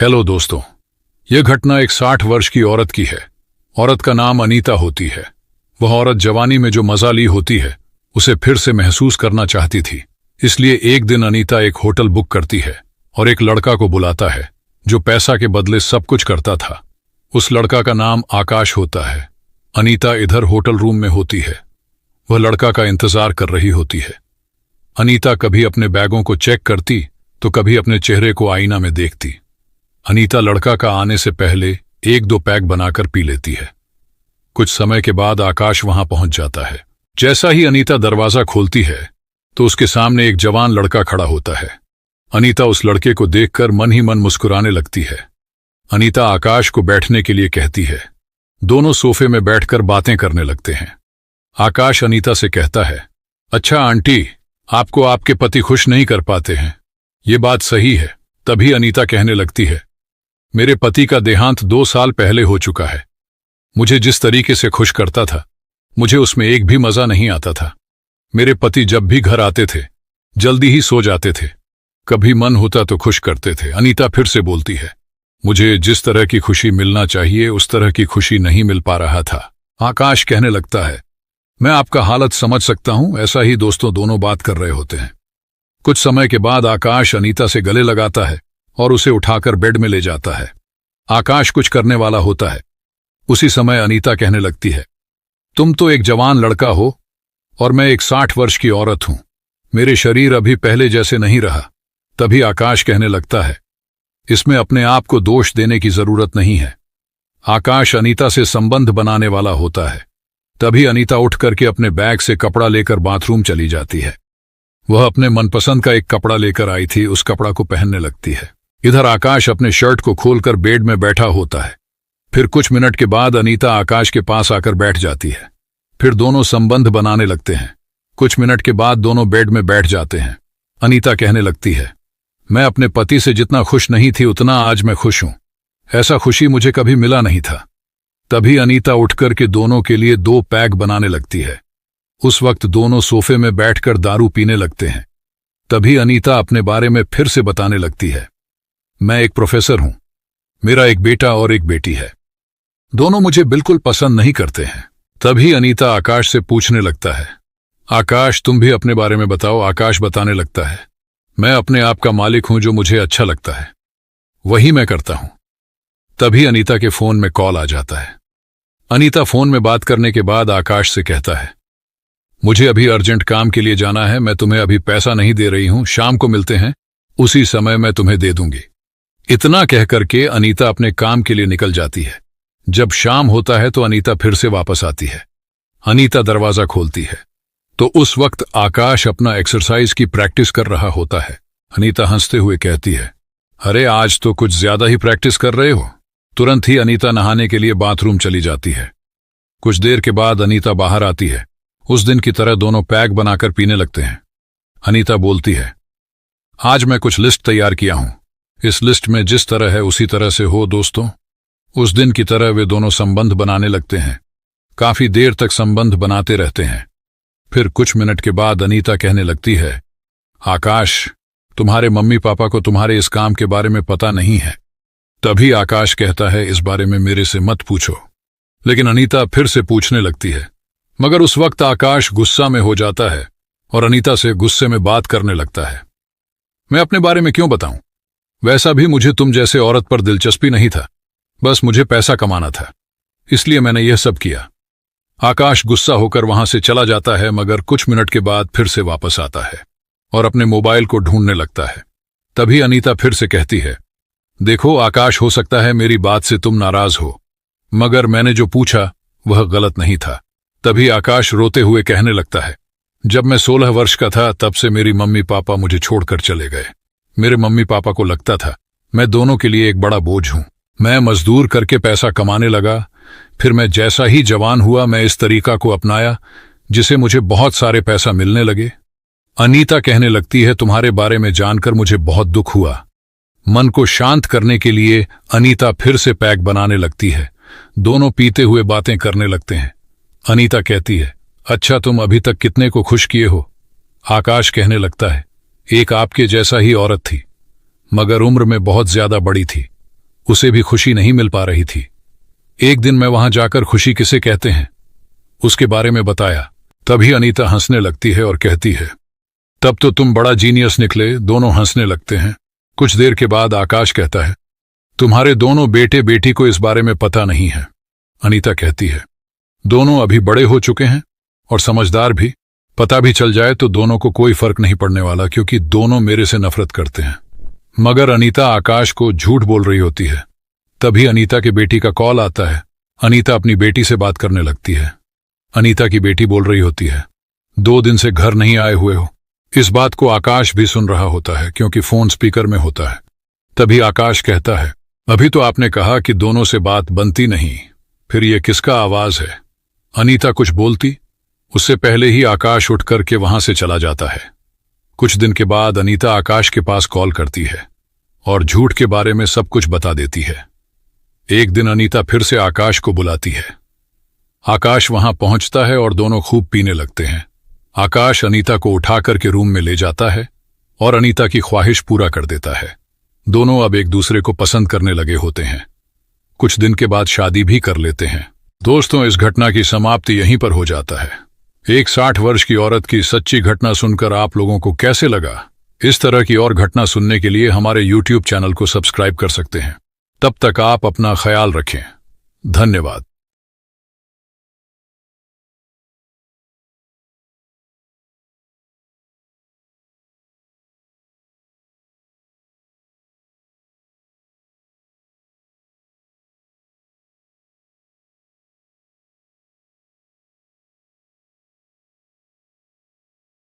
Hello दोस्तों, यह घटना एक 60 वर्ष की औरत की है। औरत का नाम अनीता होती है। वह औरत जवानी में जो मजा ली होती है उसे फिर से महसूस करना चाहती थी। इसलिए एक दिन अनीता एक होटल बुक करती है और एक लड़का को बुलाता है जो पैसा के बदले सब कुछ करता था। उस लड़का का नाम आकाश होता है। अनीता इधर होटल रूम में होती है। वह लड़का का इंतजार कर रही होती है। अनीता कभी अपने बैगों को चेक करती तो कभी अपने चेहरे को आईना में देखती। अनीता लड़का का आने से पहले 1-2 पैक बनाकर पी लेती है। कुछ समय के बाद आकाश वहां पहुंच जाता है। जैसा ही अनीता दरवाजा खोलती है तो उसके सामने एक जवान लड़का खड़ा होता है। अनीता उस लड़के को देखकर मन ही मन मुस्कुराने लगती है। अनीता आकाश को बैठने के लिए कहती है। दोनों सोफे में बैठकर बातें करने लगते हैं। आकाश अनीता से कहता है, अच्छा आंटी, आपको आपके पति खुश नहीं कर पाते हैं, ये बात सही है। तभी अनीता कहने लगती है, मेरे पति का देहांत 2 साल पहले हो चुका है। मुझे जिस तरीके से खुश करता था मुझे उसमें एक भी मजा नहीं आता था। मेरे पति जब भी घर आते थे जल्दी ही सो जाते थे। कभी मन होता तो खुश करते थे। अनीता फिर से बोलती है, मुझे जिस तरह की खुशी मिलना चाहिए उस तरह की खुशी नहीं मिल पा रहा था। आकाश कहने लगता है, मैं आपका हालत समझ सकता हूं। ऐसा ही दोस्तों दोनों बात कर रहे होते हैं। कुछ समय के बाद आकाश अनीता से गले लगाता है और उसे उठाकर बेड में ले जाता है। आकाश कुछ करने वाला होता है। उसी समय अनीता कहने लगती है, तुम तो एक जवान लड़का हो और मैं एक 60 वर्ष की औरत हूं। मेरे शरीर अभी पहले जैसे नहीं रहा। तभी आकाश कहने लगता है, इसमें अपने आप को दोष देने की जरूरत नहीं है। आकाश अनीता से संबंध बनाने वाला होता है। तभी अनीता उठ करके अपने बैग से कपड़ा लेकर बाथरूम चली जाती है। वह अपने मनपसंद का एक कपड़ा लेकर आई थी, उस कपड़ा को पहनने लगती है। इधर आकाश अपने शर्ट को खोलकर बेड में बैठा होता है। फिर कुछ मिनट के बाद अनीता आकाश के पास आकर बैठ जाती है। फिर दोनों संबंध बनाने लगते हैं। कुछ मिनट के बाद दोनों बेड में बैठ जाते हैं। अनीता कहने लगती है, मैं अपने पति से जितना खुश नहीं थी उतना आज मैं खुश हूं। ऐसा खुशी मुझे कभी मिला नहीं था। तभी अनीता उठकर के दोनों के लिए 2 पैक बनाने लगती है। उस वक्त दोनों सोफे में बैठकर दारू पीने लगते हैं। तभी अनीता अपने बारे में फिर से बताने लगती है, मैं एक प्रोफेसर हूं। मेरा एक बेटा और एक बेटी है। दोनों मुझे बिल्कुल पसंद नहीं करते हैं। तभी अनीता आकाश से पूछने लगता है, आकाश तुम भी अपने बारे में बताओ। आकाश बताने लगता है, मैं अपने आप का मालिक हूं, जो मुझे अच्छा लगता है वही मैं करता हूं। तभी अनीता के फोन में कॉल आ जाता है। अनीता फोन में बात करने के बाद आकाश से कहता है, मुझे अभी अर्जेंट काम के लिए जाना है। मैं तुम्हें अभी पैसा नहीं दे रही हूं, शाम को मिलते हैं, उसी समय मैं तुम्हें दे दूंगी। इतना कहकर के अनीता अपने काम के लिए निकल जाती है। जब शाम होता है तो अनीता फिर से वापस आती है। अनीता दरवाजा खोलती है तो उस वक्त आकाश अपना एक्सरसाइज की प्रैक्टिस कर रहा होता है। अनीता हंसते हुए कहती है, अरे आज तो कुछ ज्यादा ही प्रैक्टिस कर रहे हो। तुरंत ही अनीता नहाने के लिए बाथरूम चली जाती है। कुछ देर के बाद अनीता बाहर आती है। उस दिन की तरह दोनों पैक बनाकर पीने लगते हैं। अनीता बोलती है, आज मैं कुछ लिस्ट तैयार किया हूं। इस लिस्ट में जिस तरह है उसी तरह से हो दोस्तों। उस दिन की तरह वे दोनों संबंध बनाने लगते हैं। काफी देर तक संबंध बनाते रहते हैं। फिर कुछ मिनट के बाद अनीता कहने लगती है, आकाश तुम्हारे मम्मी पापा को तुम्हारे इस काम के बारे में पता नहीं है। तभी आकाश कहता है, इस बारे में मेरे से मत पूछो। लेकिन अनीता फिर से पूछने लगती है, मगर उस वक्त आकाश गुस्सा में हो जाता है और अनीता से गुस्से में बात करने लगता है। मैं अपने बारे में क्यों बताऊं? वैसा भी मुझे तुम जैसे औरत पर दिलचस्पी नहीं था। बस मुझे पैसा कमाना था, इसलिए मैंने यह सब किया। आकाश गुस्सा होकर वहां से चला जाता है, मगर कुछ मिनट के बाद फिर से वापस आता है और अपने मोबाइल को ढूंढने लगता है। तभी अनीता फिर से कहती है, देखो आकाश, हो सकता है मेरी बात से तुम नाराज हो, मगर मैंने जो पूछा वह गलत नहीं था। तभी आकाश रोते हुए कहने लगता है, जब मैं 16 वर्ष का था तब से मेरी मम्मी पापा मुझे छोड़कर चले गए। मेरे मम्मी पापा को लगता था मैं दोनों के लिए एक बड़ा बोझ हूं। मैं मजदूर करके पैसा कमाने लगा। फिर मैं जैसा ही जवान हुआ मैं इस तरीका को अपनाया जिसे मुझे बहुत सारे पैसा मिलने लगे। अनीता कहने लगती है, तुम्हारे बारे में जानकर मुझे बहुत दुख हुआ। मन को शांत करने के लिए अनीता फिर से पैक बनाने लगती है। दोनों पीते हुए बातें करने लगते हैं। अनीता कहती है, अच्छा तुम अभी तक कितने को खुश किए हो? आकाश कहने लगता है, एक आपके जैसा ही औरत थी, मगर उम्र में बहुत ज्यादा बड़ी थी। उसे भी खुशी नहीं मिल पा रही थी। एक दिन मैं वहां जाकर खुशी किसे कहते हैं उसके बारे में बताया। तभी अनीता हंसने लगती है और कहती है, तब तो तुम बड़ा जीनियस निकले। दोनों हंसने लगते हैं। कुछ देर के बाद आकाश कहता है, तुम्हारे दोनों बेटे बेटी को इस बारे में पता नहीं है। अनीता कहती है, दोनों अभी बड़े हो चुके हैं और समझदार भी। पता भी चल जाए तो दोनों को कोई फर्क नहीं पड़ने वाला, क्योंकि दोनों मेरे से नफरत करते हैं। मगर अनीता आकाश को झूठ बोल रही होती है। तभी अनीता की बेटी का कॉल आता है। अनीता अपनी बेटी से बात करने लगती है। अनीता की बेटी बोल रही होती है, 2 दिन से घर नहीं आए हुए हो। इस बात को आकाश भी सुन रहा होता है, क्योंकि फोन स्पीकर में होता है। तभी आकाश कहता है, अभी तो आपने कहा कि दोनों से बात बनती नहीं, फिर ये किसका आवाज है? अनीता कुछ बोलती उससे पहले ही आकाश उठ करके वहां से चला जाता है। कुछ दिन के बाद अनीता आकाश के पास कॉल करती है और झूठ के बारे में सब कुछ बता देती है। एक दिन अनीता फिर से आकाश को बुलाती है। आकाश वहां पहुंचता है और दोनों खूब पीने लगते हैं। आकाश अनीता को उठाकर के रूम में ले जाता है और अनीता की ख्वाहिश पूरा कर देता है। दोनों अब एक दूसरे को पसंद करने लगे होते हैं। कुछ दिन के बाद शादी भी कर लेते हैं। दोस्तों, इस घटना की समाप्ति यहीं पर हो जाता है। एक 60 वर्ष की औरत की सच्ची घटना सुनकर आप लोगों को कैसे लगा? इस तरह की और घटना सुनने के लिए हमारे YouTube चैनल को सब्सक्राइब कर सकते हैं। तब तक आप अपना ख्याल रखें। धन्यवाद।